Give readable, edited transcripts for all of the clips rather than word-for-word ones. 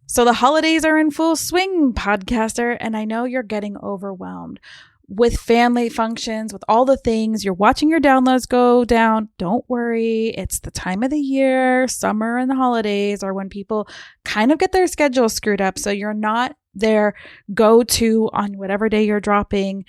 So the holidays are in full swing, podcaster, and I know you're getting overwhelmed with family functions, with all the things. You're watching your downloads go down. Don't worry. It's the time of the year. Summer and the holidays are when people kind of get their schedule screwed up. So you're not their go-to on whatever day you're dropping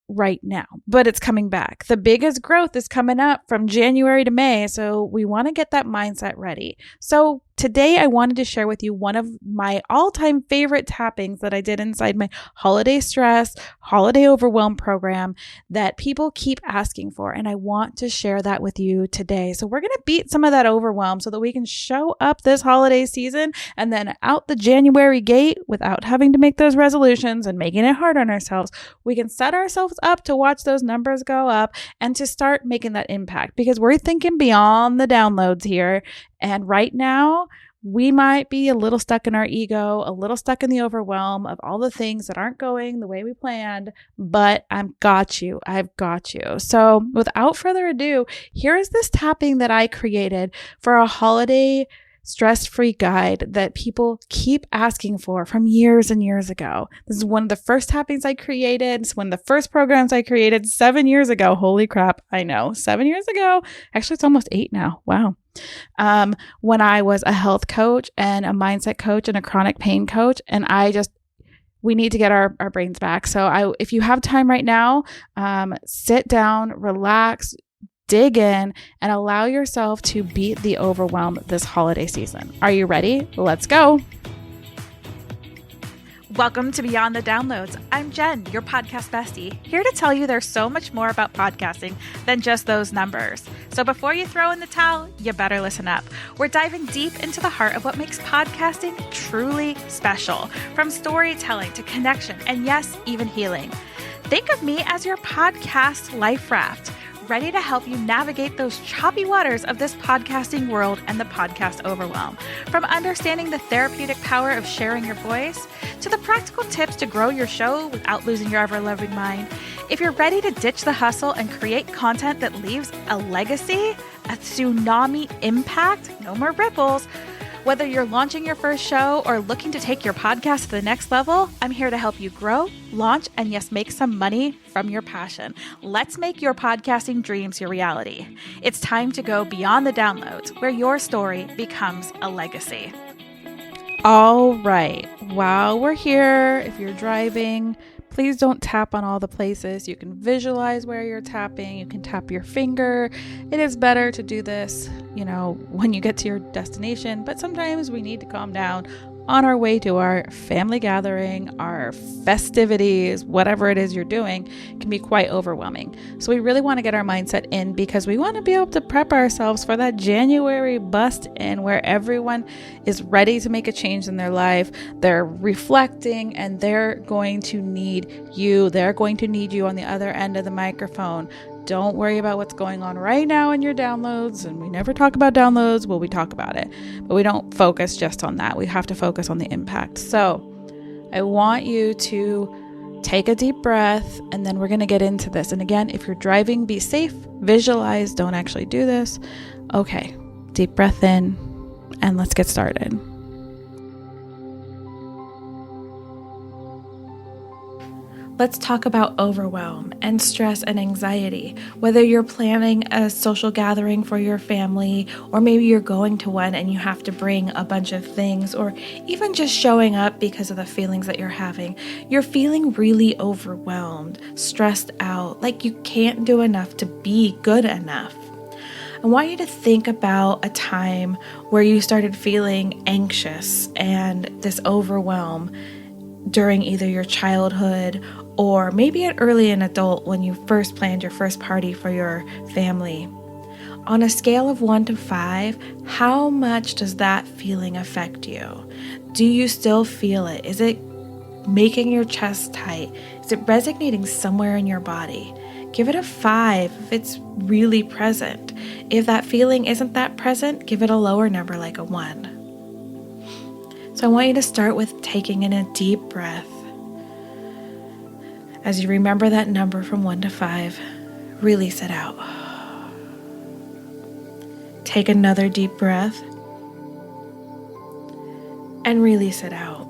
right now, but it's coming back. The biggest growth is coming up from January to May. So we want to get that mindset ready. So today I wanted to share with you one of my all-time favorite tappings that I did inside my holiday stress, holiday overwhelm program that people keep asking for. And I want to share that with you today. So we're going to beat some of that overwhelm so that we can show up this holiday season and then out the January gate without having to make those resolutions and making it hard on ourselves. We can set ourselves up to watch those numbers go up and to start making that impact, because we're thinking beyond the downloads here. And right now, we might be a little stuck in our ego, a little stuck in the overwhelm of all the things that aren't going the way we planned, but I've got you. So without further ado, here is this tapping that I created for a holiday stress-free guide that people keep asking for from years and years ago. This is one of the first tappings I created. It's one of the first programs I created 7 years ago. Holy crap. I know. 7 years ago. Actually, it's almost 8 now. Wow. When I was a health coach and a mindset coach and a chronic pain coach, and we need to get our brains back. So if you have time right now, sit down, relax, dig in, and allow yourself to beat the overwhelm this holiday season. Are you ready? Let's go. Welcome to Beyond the Downloads. I'm Jen, your podcast bestie, here to tell you there's so much more about podcasting than just those numbers. So before you throw in the towel, you better listen up. We're diving deep into the heart of what makes podcasting truly special, from storytelling to connection, and yes, even healing. Think of me as your podcast life raft, ready to help you navigate those choppy waters of this podcasting world and the podcast overwhelm. From understanding the therapeutic power of sharing your voice to the practical tips to grow your show without losing your ever-loving mind. If you're ready to ditch the hustle and create content that leaves a legacy, a tsunami impact, no more ripples. Whether you're launching your first show or looking to take your podcast to the next level, I'm here to help you grow, launch, and yes, make some money from your passion. Let's make your podcasting dreams your reality. It's time to go beyond the downloads, where your story becomes a legacy. All right. While we're here, if you're driving, please don't tap on all the places. You can visualize where you're tapping. You can tap your finger. It is better to do this, when you get to your destination, but sometimes we need to calm down on our way to our family gathering, our festivities, whatever it is you're doing, can be quite overwhelming. So we really want to get our mindset in, because we want to be able to prep ourselves for that January bust in, where everyone is ready to make a change in their life. They're reflecting, and they're going to need you. They're going to need you on the other end of the microphone. Don't worry about what's going on right now in your downloads. And we never talk about downloads. Well, we talk about it, but we don't focus just on that. We have to focus on the impact. So I want you to take a deep breath, and then we're going to get into this. And again, if you're driving, be safe, visualize, don't actually do this. Okay, deep breath in, and let's get started. Let's talk about overwhelm and stress and anxiety. Whether you're planning a social gathering for your family, or maybe you're going to one and you have to bring a bunch of things, or even just showing up because of the feelings that you're having, you're feeling really overwhelmed, stressed out, like you can't do enough to be good enough. I want you to think about a time where you started feeling anxious and this overwhelm during either your childhood or maybe an early an adult when you first planned your first party for your family. On a scale of 1 to 5, how much does that feeling affect you? Do you still feel it? Is it making your chest tight? Is it resonating somewhere in your body? Give it a 5 if it's really present. If that feeling isn't that present, give it a lower number, like a 1. So I want you to start with taking in a deep breath. As you remember that number from 1 to 5, release it out. Take another deep breath. and release it out.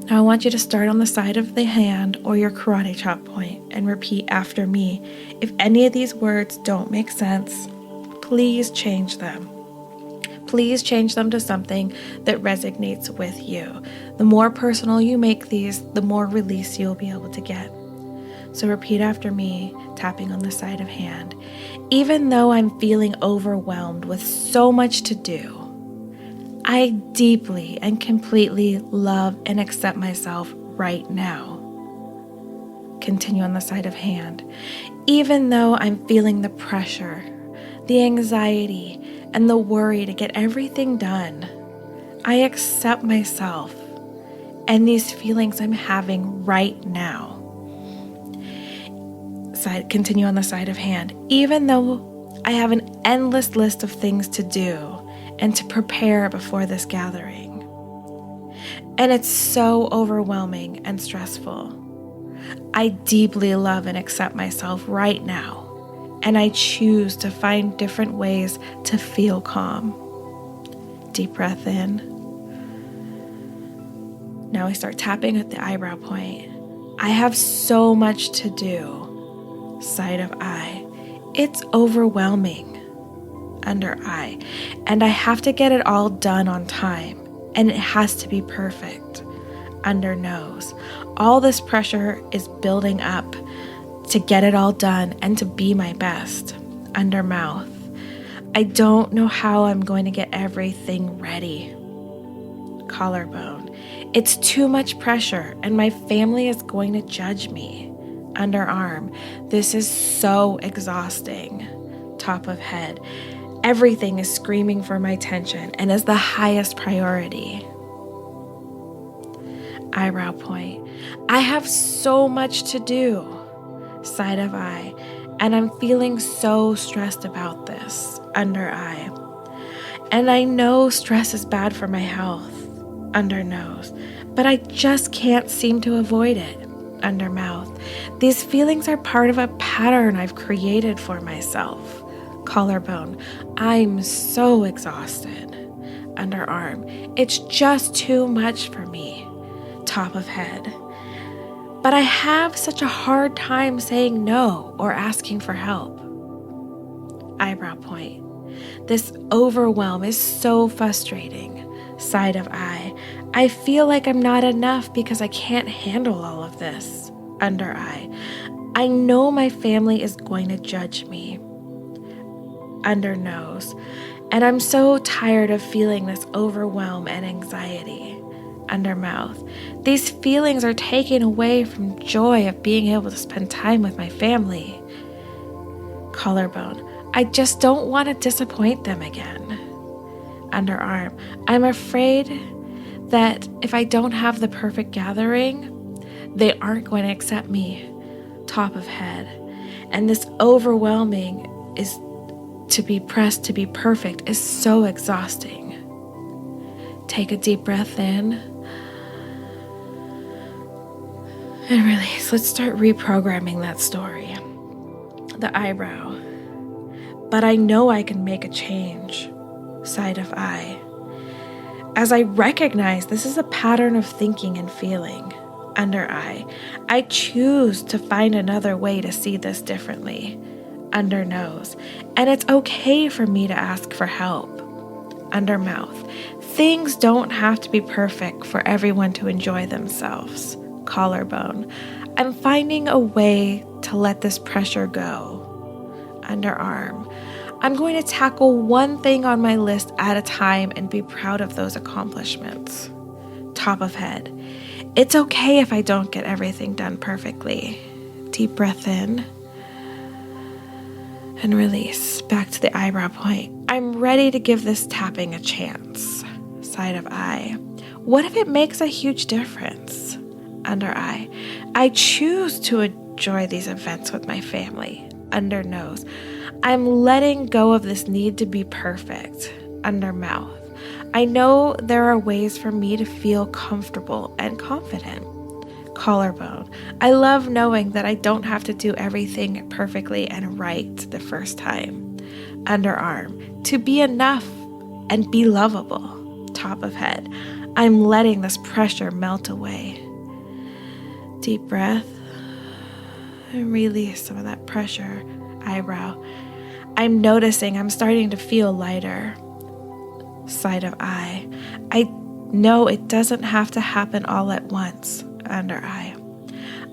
Now I want you to start on the side of the hand or your karate chop point and repeat after me. If any of these words don't make sense, please change them. Please change them to something that resonates with you. The more personal you make these, the more release you'll be able to get. So repeat after me, tapping on the side of hand. Even though I'm feeling overwhelmed with so much to do, I deeply and completely love and accept myself right now. Continue on the side of hand. Even though I'm feeling the pressure, the anxiety, and the worry to get everything done, I accept myself and these feelings I'm having right now. Continue on the side of hand. Even though I have an endless list of things to do and to prepare before this gathering, and it's so overwhelming and stressful, I deeply love and accept myself right now. And I choose to find different ways to feel calm. Deep breath in. Now I start tapping at the eyebrow point. I have so much to do. Side of eye. It's overwhelming. Under eye. And I have to get it all done on time. And it has to be perfect. Under nose. All this pressure is building up to get it all done and to be my best. Under mouth. I don't know how I'm going to get everything ready. Collarbone. It's too much pressure and my family is going to judge me. Underarm. This is so exhausting. Top of head. Everything is screaming for my attention and is the highest priority. Eyebrow point. I have so much to do. Side of eye, and I'm feeling so stressed about this. Under eye. And I know stress is bad for my health. Under nose. But I just can't seem to avoid it. Under mouth. These feelings are part of a pattern I've created for myself. Collarbone. I'm so exhausted. Underarm. It's just too much for me. Top of head. But I have such a hard time saying no or asking for help. Eyebrow point. This overwhelm is so frustrating. Side of eye. I feel like I'm not enough because I can't handle all of this. Under eye. I know my family is going to judge me. Under nose. And I'm so tired of feeling this overwhelm and anxiety. Under mouth. These feelings are taken away from joy of being able to spend time with my family. Collarbone. I just don't want to disappoint them again. Underarm. I'm afraid that if I don't have the perfect gathering, they aren't going to accept me. Top of head. And this overwhelming is to be pressed to be perfect is so exhausting. Take a deep breath in. And release. Let's start reprogramming that story. The eyebrow. But I know I can make a change. Side of eye. As I recognize this is a pattern of thinking and feeling. Under eye. I choose to find another way to see this differently. Under nose. And it's okay for me to ask for help. Under mouth. Things don't have to be perfect for everyone to enjoy themselves. Collarbone. I'm finding a way to let this pressure go. Underarm. I'm going to tackle one thing on my list at a time and be proud of those accomplishments. Top of head. It's okay if I don't get everything done perfectly. Deep breath in. And release. Back to the eyebrow point. I'm ready to give this tapping a chance. Side of eye. What if it makes a huge difference? Under eye. I choose to enjoy these events with my family. Under nose. I'm letting go of this need to be perfect. Under mouth. I know there are ways for me to feel comfortable and confident. Collarbone. I love knowing that I don't have to do everything perfectly and right the first time. Underarm. To be enough and be lovable. top of head. I'm letting this pressure melt away. Deep breath. And release some of that pressure. Eyebrow. I'm noticing I'm starting to feel lighter. Side of eye. I know it doesn't have to happen all at once. Under eye.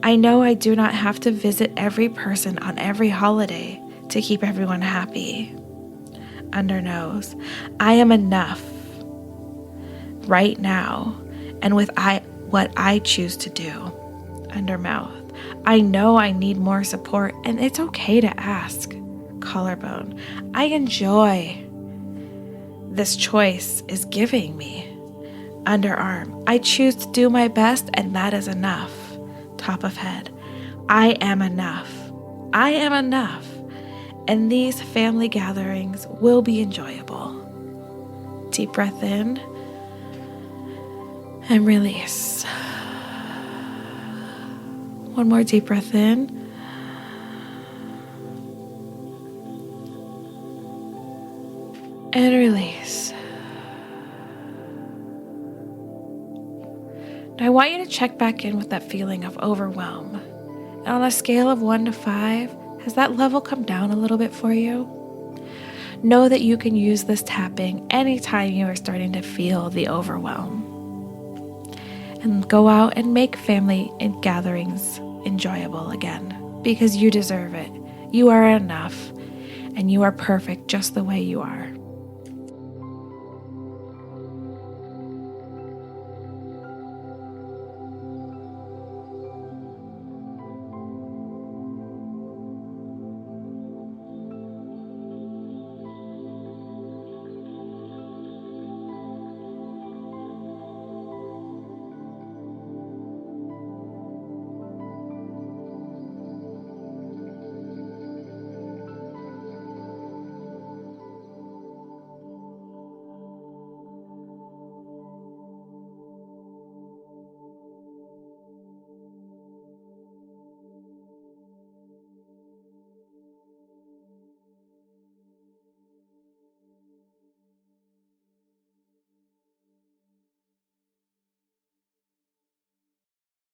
I know I do not have to visit every person on every holiday to keep everyone happy. Under nose. I am enough right now and with what I choose to do. Under mouth. I know I need more support and it's okay to ask. Collarbone. I enjoy this choice is giving me. Underarm. I choose to do my best and that is enough. Top of head. I am enough. I am enough. And these family gatherings will be enjoyable. Deep breath in and release. One more deep breath in. And release. Now I want you to check back in with that feeling of overwhelm. And on a scale of 1 to 5, has that level come down a little bit for you? Know that you can use this tapping anytime you are starting to feel the overwhelm. And go out and make family gatherings enjoyable again, because you deserve it. You are enough, and you are perfect just the way you are.